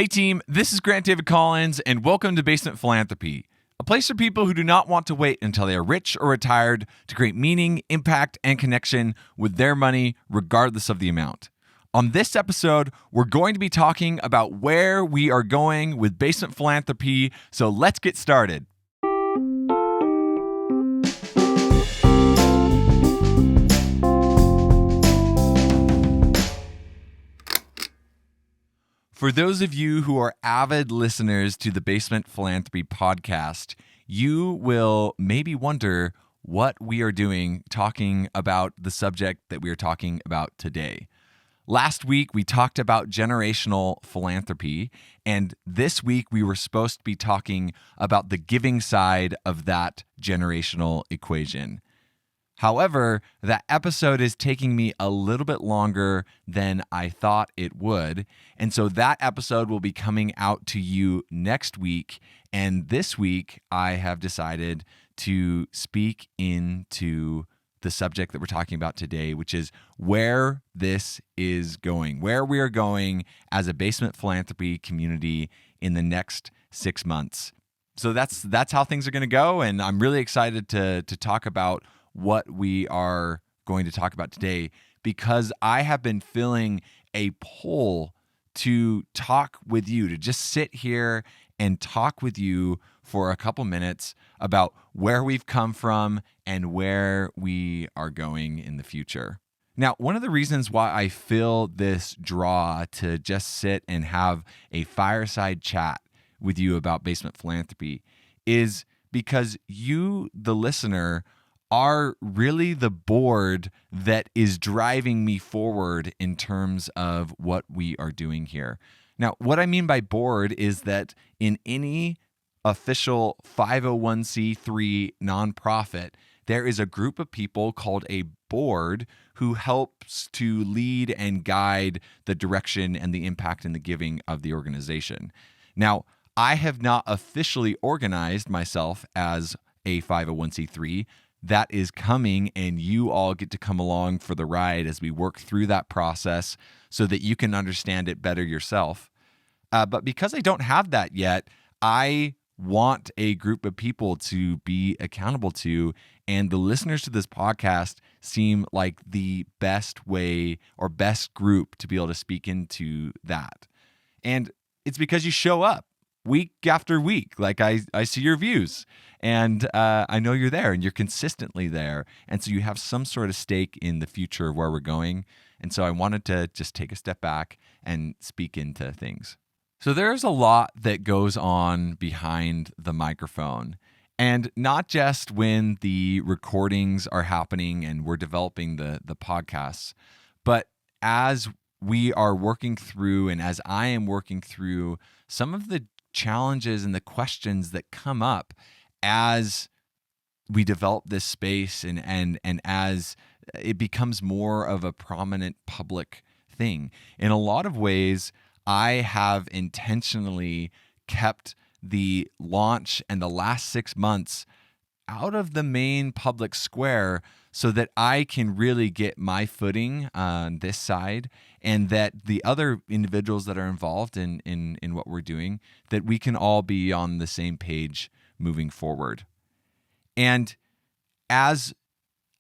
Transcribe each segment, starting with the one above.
Hey team, this is Grant David Collins, and welcome to Basement Philanthropy, a place for people who do not want to wait until they are rich or retired to create meaning, impact, and connection with their money, regardless of the amount. On this episode, we're going to be talking about where we are going with Basement Philanthropy, so let's get started. For those of you who are avid listeners to the Basement Philanthropy podcast, you will maybe wonder what we are doing talking about the subject that we are talking about today. Last week, we talked about generational philanthropy, and this week we were supposed to be talking about the giving side of that generational equation. However, that episode is taking me a little bit longer than I thought it would. And so that episode will be coming out to you next week. And this week, I have decided to speak into the subject that we're talking about today, which is where this is going, where we are going as a Basement Philanthropy community in the next 6 months. So that's how things are going to go. And I'm really excited to talk about what we are going to talk about today, because I have been feeling a pull to talk with you, to just sit here and talk with you for a couple minutes about where we've come from and where we are going in the future. Now, one of the reasons why I feel this draw to just sit and have a fireside chat with you about Basement Philanthropy is because you, the listener, are really the board that is driving me forward in terms of what we are doing here. Now, what I mean by board is that in any official 501c3 nonprofit, there is a group of people called a board who helps to lead and guide the direction and the impact and the giving of the organization. Now, I have not officially organized myself as a 501c3. That is coming, and you all get to come along for the ride as we work through that process so that you can understand it better yourself. But because I don't have that yet, I want a group of people to be accountable to, and the listeners to this podcast seem like the best way or best group to be able to speak into that. And it's because you show up week after week. Like I see your views, and I know you're there and you're consistently there. And so you have some sort of stake in the future of where we're going. And so I wanted to just take a step back and speak into things. So there's a lot that goes on behind the microphone, and not just when the recordings are happening and we're developing the podcasts, but as we are working through and as I am working through some of the challenges and the questions that come up as we develop this space and as it becomes more of a prominent public thing. In a lot of ways, I have intentionally kept the launch and the last 6 months out of the main public square so that I can really get my footing on this side, and that the other individuals that are involved in what we're doing, that we can all be on the same page moving forward. And as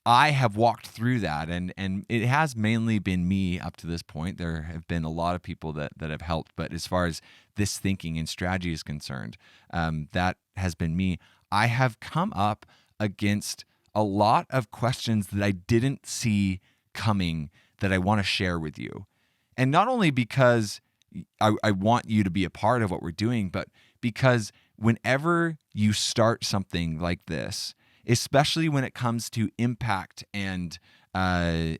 I have walked through that, and it has mainly been me up to this point. There have been a lot of people that have helped, but as far as this thinking and strategy is concerned, that has been me. I have come up against a lot of questions that I didn't see coming that I want to share with you. And not only because I want you to be a part of what we're doing, but because whenever you start something like this, especially when it comes to impact and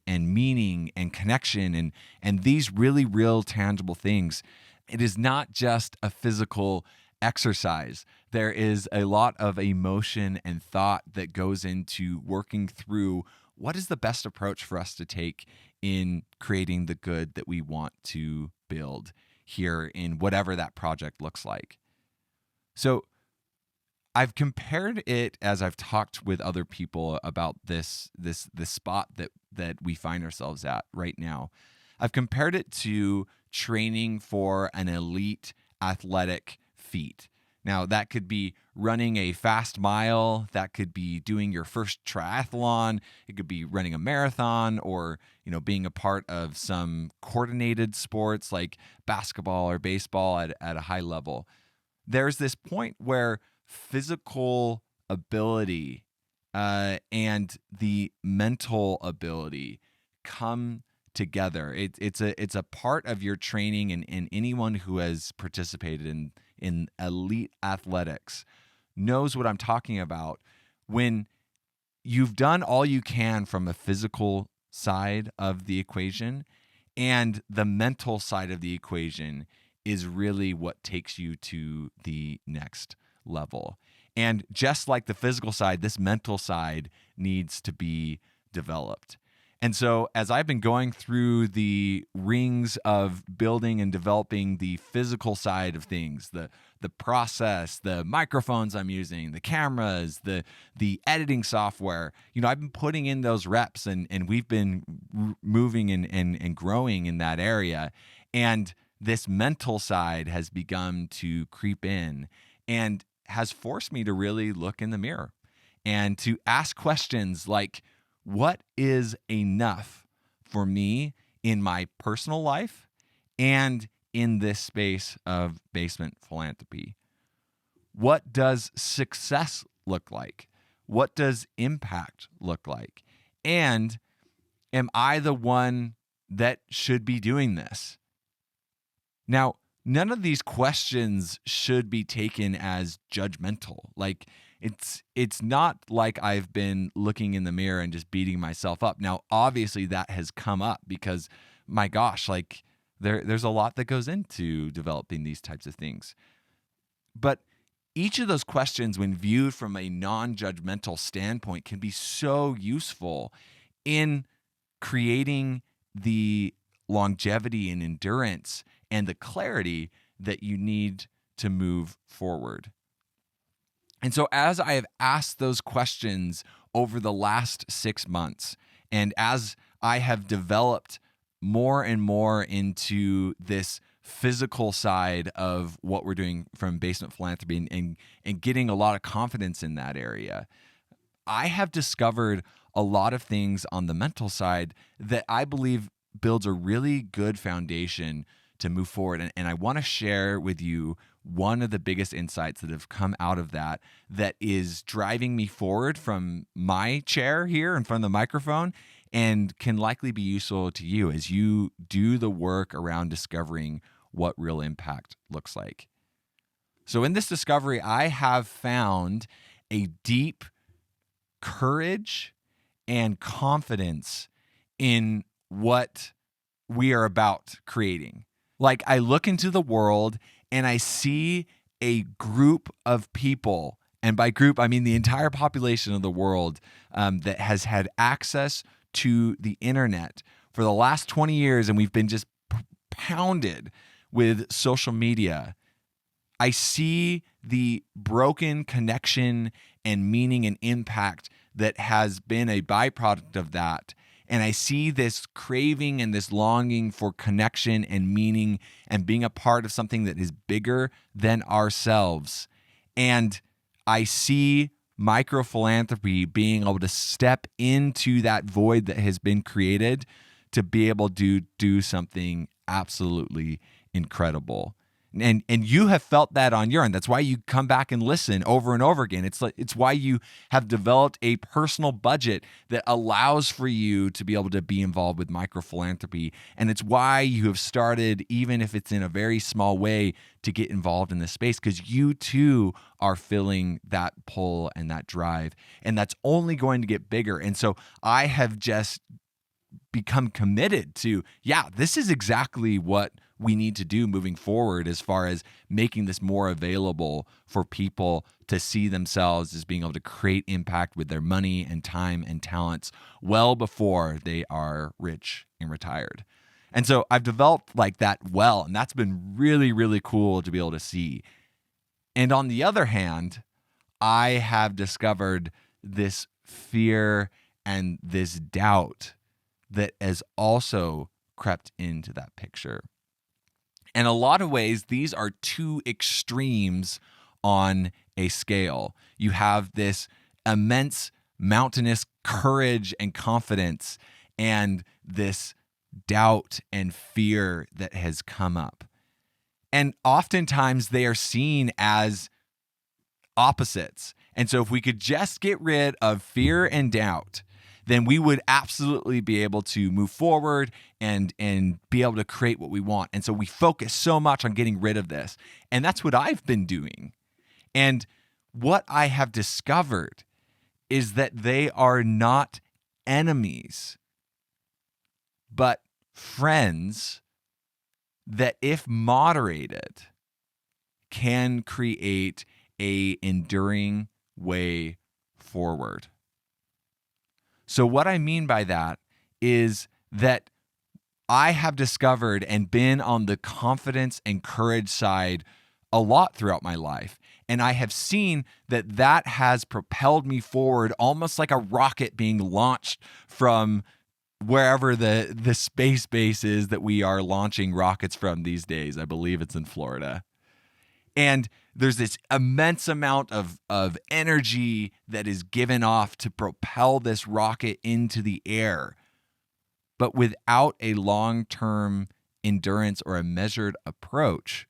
meaning and connection and these really real tangible things, it is not just a physical exercise. There is a lot of emotion and thought that goes into working through what is the best approach for us to take in creating the good that we want to build here in whatever that project looks like. So I've compared it, as I've talked with other people about this spot that we find ourselves at right now. I've compared it to training for an elite athletic feat. Now, that could be running a fast mile, that could be doing your first triathlon, it could be running a marathon, or being a part of some coordinated sports like basketball or baseball at a high level. There's this point where physical ability and the mental ability come together. It's a part of your training, and anyone who has participated in elite athletics knows what I'm talking about. When you've done all you can from a physical side of the equation, and the mental side of the equation is really what takes you to the next level. And just like the physical side, this mental side needs to be developed. And so as I've been going through the rings of building and developing the physical side of things, the process, the microphones I'm using, the cameras, the editing software, I've been putting in those reps, and we've been moving and growing in that area. And this mental side has begun to creep in and has forced me to really look in the mirror and to ask questions like, what is enough for me in my personal life and in this space of basement philanthropy? What does success look like? What does impact look like? And am I the one that should be doing this? Now, none of these questions should be taken as judgmental. Like, it's not like I've been looking in the mirror and just beating myself up. Now, obviously that has come up because, my gosh, like there's a lot that goes into developing these types of things. But each of those questions, when viewed from a non-judgmental standpoint, can be so useful in creating the longevity and endurance and the clarity that you need to move forward. And so as I have asked those questions over the last 6 months, and as I have developed more and more into this physical side of what we're doing from Basement Philanthropy and getting a lot of confidence in that area, I have discovered a lot of things on the mental side that I believe builds a really good foundation to move forward. And I want to share with you one of the biggest insights that have come out of that is driving me forward from my chair here in front of the microphone and can likely be useful to you as you do the work around discovering what real impact looks like. So in this discovery, I have found a deep courage and confidence in what we are about creating. Like, I look into the world and I see a group of people, and by group, I mean the entire population of the world that has had access to the internet for the last 20 years, and we've been just pounded with social media. I see the broken connection and meaning and impact that has been a byproduct of that. And I see this craving and this longing for connection and meaning and being a part of something that is bigger than ourselves. And I see micro-philanthropy being able to step into that void that has been created to be able to do something absolutely incredible. And you have felt that on your end. That's why you come back and listen over and over again. It's why you have developed a personal budget that allows for you to be able to be involved with micro-philanthropy. And it's why you have started, even if it's in a very small way, to get involved in this space, because you too are feeling that pull and that drive. And that's only going to get bigger. And so I have just become committed to, this is exactly what we need to do moving forward as far as making this more available for people to see themselves as being able to create impact with their money and time and talents well before they are rich and retired. And so I've developed like that well, and that's been really, really cool to be able to see. And on the other hand, I have discovered this fear and this doubt that has also crept into that picture. In a lot of ways, these are two extremes on a scale. You have this immense mountainous courage and confidence, and this doubt and fear that has come up. And oftentimes they are seen as opposites. And so if we could just get rid of fear and doubt, then we would absolutely be able to move forward and be able to create what we want. And so we focus so much on getting rid of this. And that's what I've been doing. And what I have discovered is that they are not enemies, but friends that, if moderated, can create a enduring way forward. So what I mean by that is that I have discovered and been on the confidence and courage side a lot throughout my life. And I have seen that that has propelled me forward almost like a rocket being launched from wherever the space base is that we are launching rockets from these days. I believe it's in Florida. And there's this immense amount of energy that is given off to propel this rocket into the air. But without a long-term endurance or a measured approach,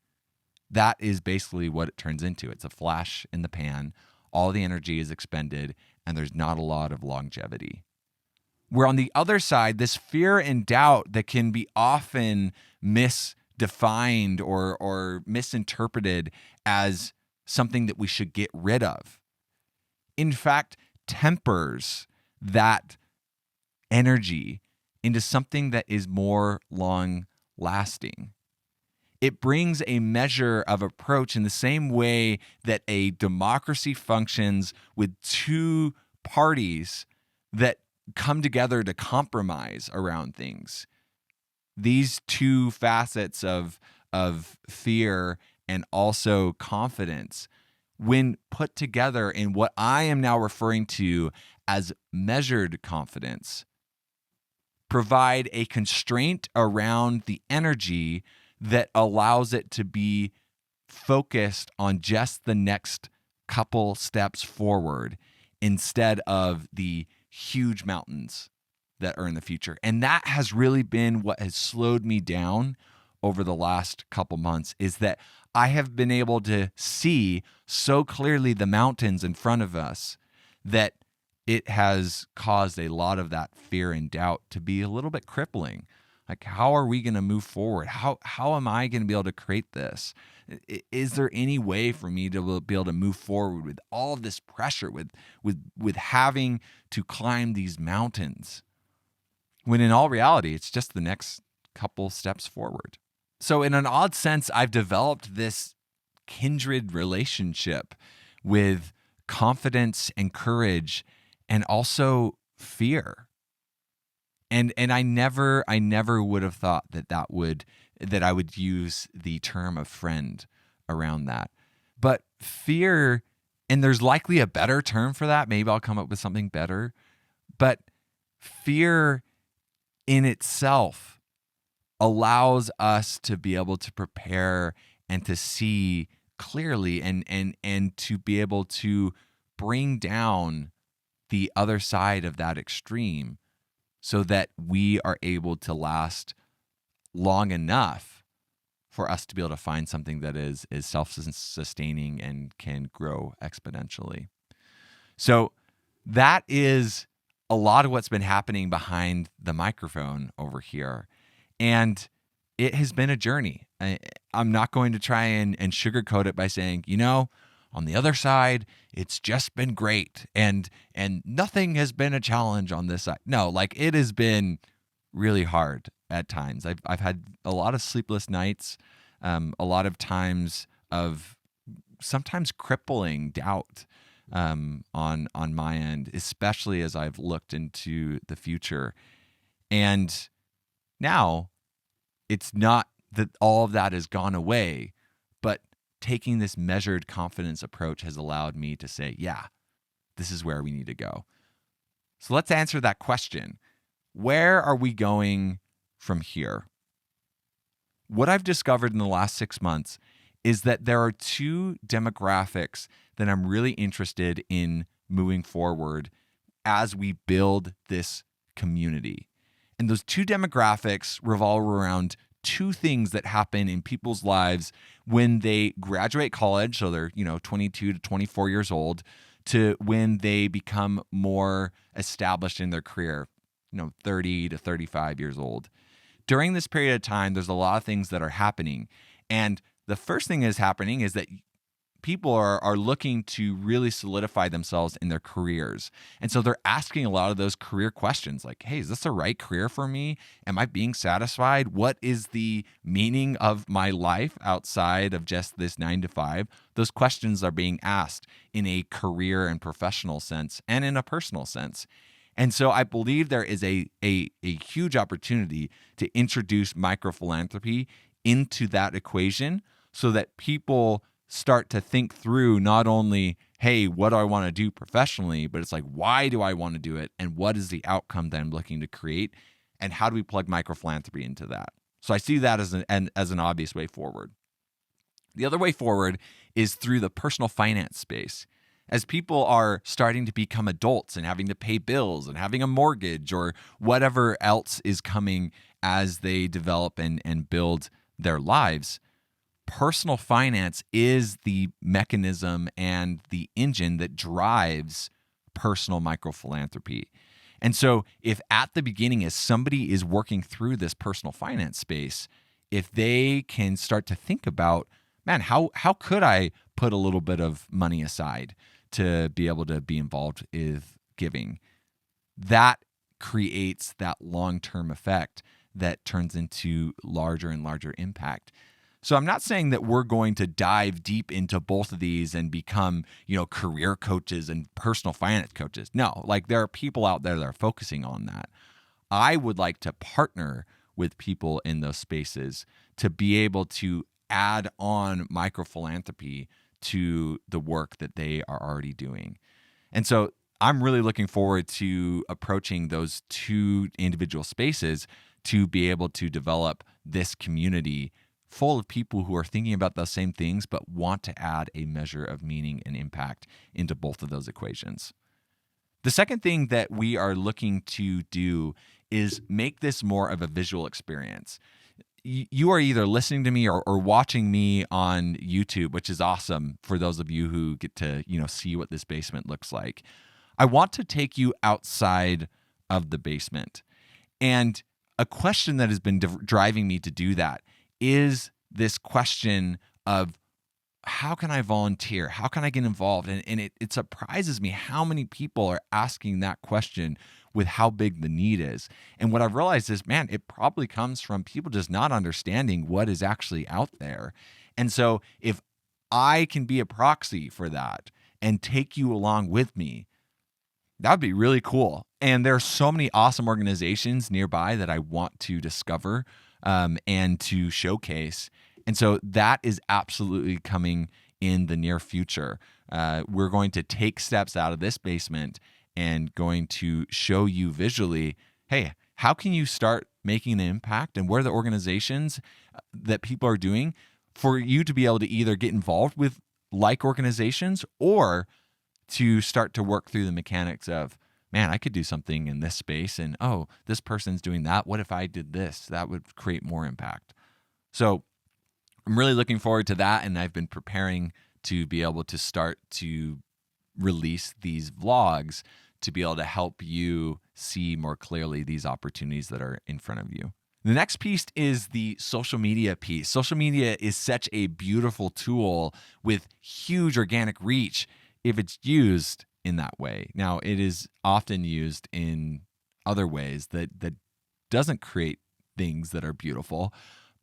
that is basically what it turns into. It's a flash in the pan. All the energy is expended, and there's not a lot of longevity. Where on the other side, this fear and doubt that can be often misdefined or misinterpreted as something that we should get rid of, in fact, tempers that energy into something that is more long-lasting. It brings a measure of approach in the same way that a democracy functions with two parties that come together to compromise around things. These two facets of fear and also confidence, when put together in what I am now referring to as measured confidence, provide a constraint around the energy that allows it to be focused on just the next couple steps forward instead of the huge mountains that are in the future. And that has really been what has slowed me down over the last couple months, is that I have been able to see so clearly the mountains in front of us that it has caused a lot of that fear and doubt to be a little bit crippling. Like, how are we going to move forward? How am I going to be able to create this? Is there any way for me to be able to move forward with all of this pressure, with having to climb these mountains? When in all reality, it's just the next couple steps forward. So in an odd sense, I've developed this kindred relationship with confidence and courage and also fear. And I never would have thought that I would use the term of friend around that. But fear, and there's likely a better term for that. Maybe I'll come up with something better. But fear in itself allows us to be able to prepare and to see clearly and to be able to bring down the other side of that extreme, so that we are able to last long enough for us to be able to find something that is self-sustaining and can grow exponentially. So that is a lot of what's been happening behind the microphone over here. And it has been a journey. I'm not going to try and sugarcoat it by saying, on the other side, it's just been great and nothing has been a challenge on this side. No, like, it has been really hard at times. I've had a lot of sleepless nights, a lot of times of sometimes crippling doubt on my end, especially as I've looked into the future. And now it's not that all of that has gone away, but taking this measured confidence approach has allowed me to say, yeah, this is where we need to go. So let's answer that question. Where are we going from here? what I've discovered in the last 6 months is that there are two demographics that I'm really interested in moving forward as we build this community. And those two demographics revolve around two things that happen in people's lives when they graduate college, so they're, 22 to 24 years old, to when they become more established in their career, 30 to 35 years old. During this period of time, there's a lot of things that are happening. And the first thing is happening is that people are looking to really solidify themselves in their careers. And so they're asking a lot of those career questions like, hey, is this the right career for me? Am I being satisfied? What is the meaning of my life outside of just this 9 to 5? Those questions are being asked in a career and professional sense and in a personal sense. And so I believe there is a huge opportunity to introduce micro-philanthropy into that equation so that people start to think through not only, hey, what do I want to do professionally, but it's like, why do I want to do it? And what is the outcome that I'm looking to create? And how do we plug micro-philanthropy into that? So I see that as an obvious way forward. The other way forward is through the personal finance space. As people are starting to become adults and having to pay bills and having a mortgage or whatever else is coming as they develop and build their lives, personal finance is the mechanism and the engine that drives personal micro-philanthropy. And so if at the beginning, as somebody is working through this personal finance space, if they can start to think about, man, how could I put a little bit of money aside to be able to be involved with giving, that creates that long-term effect that turns into larger and larger impact. So I'm not saying that we're going to dive deep into both of these and become, career coaches and personal finance coaches. No, like there are people out there that are focusing on that. I would like to partner with people in those spaces to be able to add on micro-philanthropy to the work that they are already doing. And so I'm really looking forward to approaching those two individual spaces to be able to develop this community full of people who are thinking about those same things but want to add a measure of meaning and impact into both of those equations. The second thing that we are looking to do is make this more of a visual experience. You are either listening to me or watching me on YouTube, which is awesome for those of you who get to, see what this basement looks like. I want to take you outside of the basement. And a question that has been driving me to do that is this question of, how can I volunteer? How can I get involved? And it surprises me how many people are asking that question with how big the need is. And what I've realized is, man, it probably comes from people just not understanding what is actually out there. And so if I can be a proxy for that and take you along with me, that would be really cool. And there are so many awesome organizations nearby that I want to discover and to showcase. And so that is absolutely coming in the near future. We're going to take steps out of this basement and going to show you visually, hey, how can you start making an impact, and what are the organizations that people are doing for you to be able to either get involved with like organizations or to start to work through the mechanics of, man, I could do something in this space, and oh, this person's doing that. What if I did this? That would create more impact. So I'm really looking forward to that, and I've been preparing to be able to start to release these vlogs to be able to help you see more clearly these opportunities that are in front of you. The next piece is the social media piece. Social media is such a beautiful tool with huge organic reach if it's used in that way. Now, it is often used in other ways that doesn't create things that are beautiful,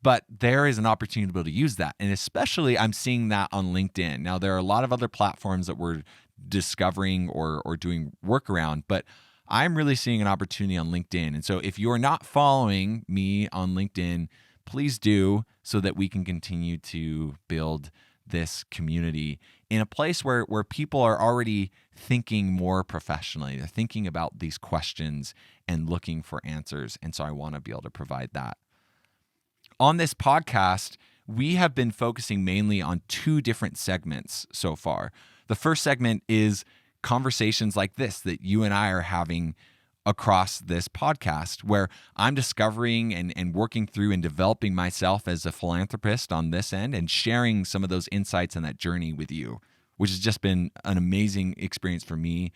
but there is an opportunity to be able to use that. And especially I'm seeing that on LinkedIn. Now, there are a lot of other platforms that we're discovering or doing work around, but I'm really seeing an opportunity on LinkedIn. And so if you're not following me on LinkedIn, please do, so that we can continue to build this community in a place where people are already thinking more professionally. They're thinking about these questions and looking for answers. And so I want to be able to provide that. On this podcast, we have been focusing mainly on two different segments so far. The first segment is conversations like this that you and I are having across this podcast, where I'm discovering and working through and developing myself as a philanthropist on this end and sharing some of those insights and that journey with you, which has just been an amazing experience for me.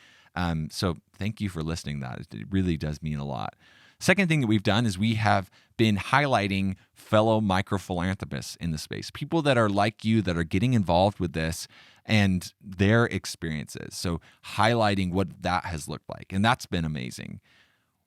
So thank you for listening to that. It really does mean a lot. Second thing that we've done is we have been highlighting fellow micro-philanthropists in the space, people that are like you, that are getting involved with this and their experiences. So highlighting what that has looked like. And that's been amazing.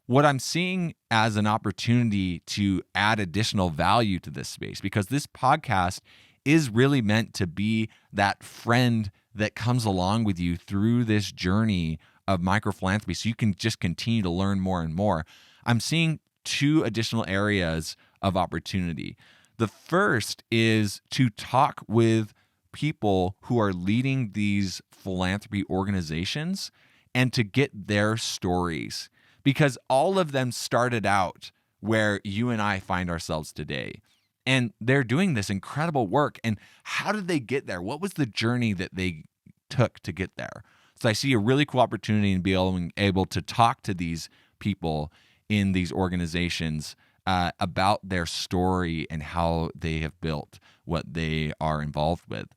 What I'm seeing as an opportunity to add additional value to this space, because this podcast is really meant to be that friend that comes along with you through this journey of micro-philanthropy so you can just continue to learn more and more. I'm seeing two additional areas of opportunity. The first is to talk with people who are leading these philanthropy organizations and to get their stories, because all of them started out where you and I find ourselves today. And they're doing this incredible work. And how did they get there? What was the journey that they took to get there? So I see a really cool opportunity in being able to talk to these people in these organizations about their story and how they have built what they are involved with.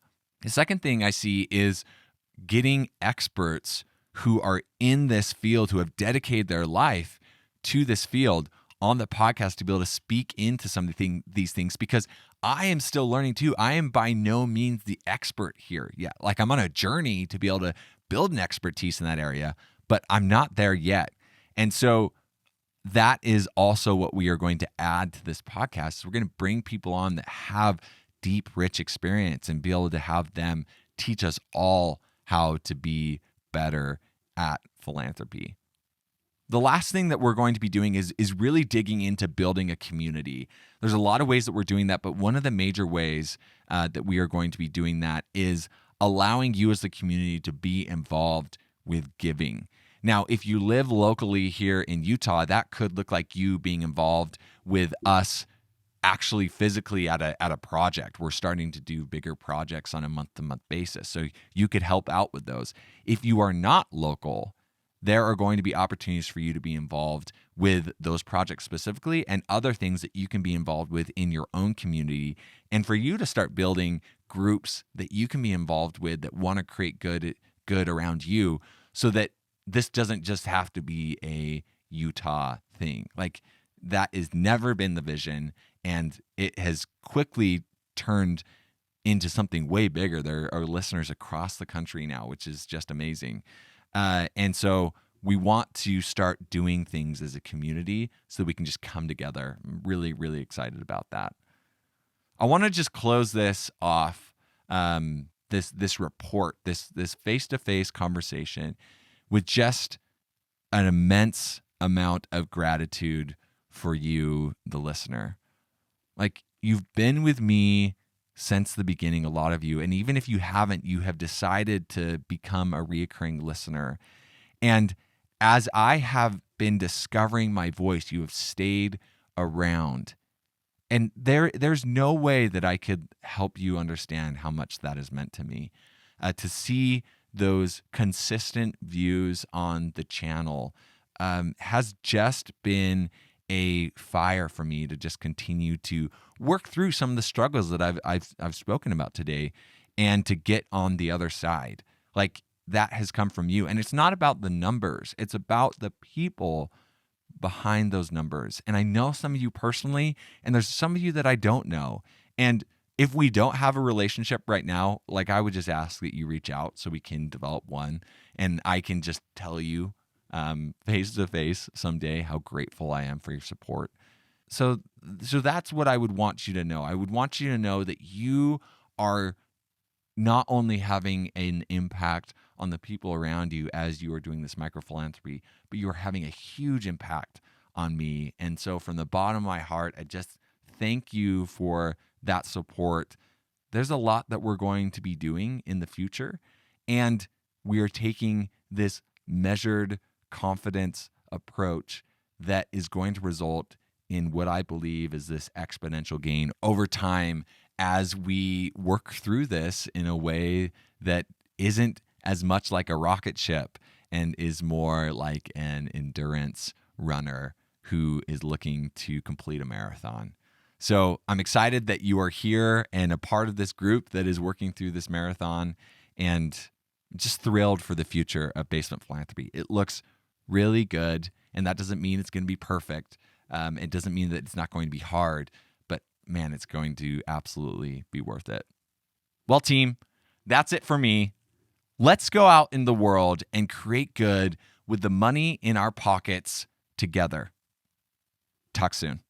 The second thing I see is getting experts who are in this field, who have dedicated their life to this field on the podcast to be able to speak into some of these things, because I am still learning too. I am by no means the expert here yet. Like, I'm on a journey to be able to build an expertise in that area, but I'm not there yet. And so that is also what we are going to add to this podcast. We're going to bring people on that have deep, rich experience and be able to have them teach us all how to be better at philanthropy. The last thing that we're going to be doing is really digging into building a community. There's a lot of ways that we're doing that, but one of the major ways that we are going to be doing that is allowing you as the community to be involved with giving. Now, if you live locally here in Utah, that could look like you being involved with us actually physically at a project. We're starting to do bigger projects on a month-to-month basis, so you could help out with those. If you are not local, there are going to be opportunities for you to be involved with those projects specifically and other things that you can be involved with in your own community, and for you to start building groups that you can be involved with that want to create good around you, so that this doesn't just have to be a Utah thing. Like, that has never been the vision, and it has quickly turned into something way bigger. There are listeners across the country now, which is just amazing. And so we want to start doing things as a community so we can just come together. I'm really, really excited about that. I want to just close this off, this report, this face-to-face conversation, with just an immense amount of gratitude for you, the listener. Like, you've been with me since the beginning, a lot of you. And even if you haven't, you have decided to become a reoccurring listener. And as I have been discovering my voice, you have stayed around. And there's no way that I could help you understand how much that has meant to me. To see those consistent views on the channel has just been a fire for me to just continue to work through some of the struggles that I've spoken about today, and to get on the other side. Like, that has come from you. And it's not about the numbers. It's about the people behind those numbers. And I know some of you personally, and there's some of you that I don't know. And if we don't have a relationship right now, like, I would just ask that you reach out so we can develop one, and I can just tell you face to face someday how grateful I am for your support. So that's what I would want you to know. I would want you to know that you are not only having an impact on the people around you as you are doing this micro-philanthropy, but you are having a huge impact on me. And so from the bottom of my heart, I just thank you for that support. There's a lot that we're going to be doing in the future, and we are taking this measured confidence approach that is going to result in what I believe is this exponential gain over time as we work through this in a way that isn't as much like a rocket ship and is more like an endurance runner who is looking to complete a marathon. So I'm excited that you are here and a part of this group that is working through this marathon, and just thrilled for the future of Basement Philanthropy. It looks really good, and that doesn't mean it's going to be perfect. It doesn't mean that it's not going to be hard, but man, it's going to absolutely be worth it. Well, team, that's it for me. Let's go out in the world and create good with the money in our pockets together. Talk soon.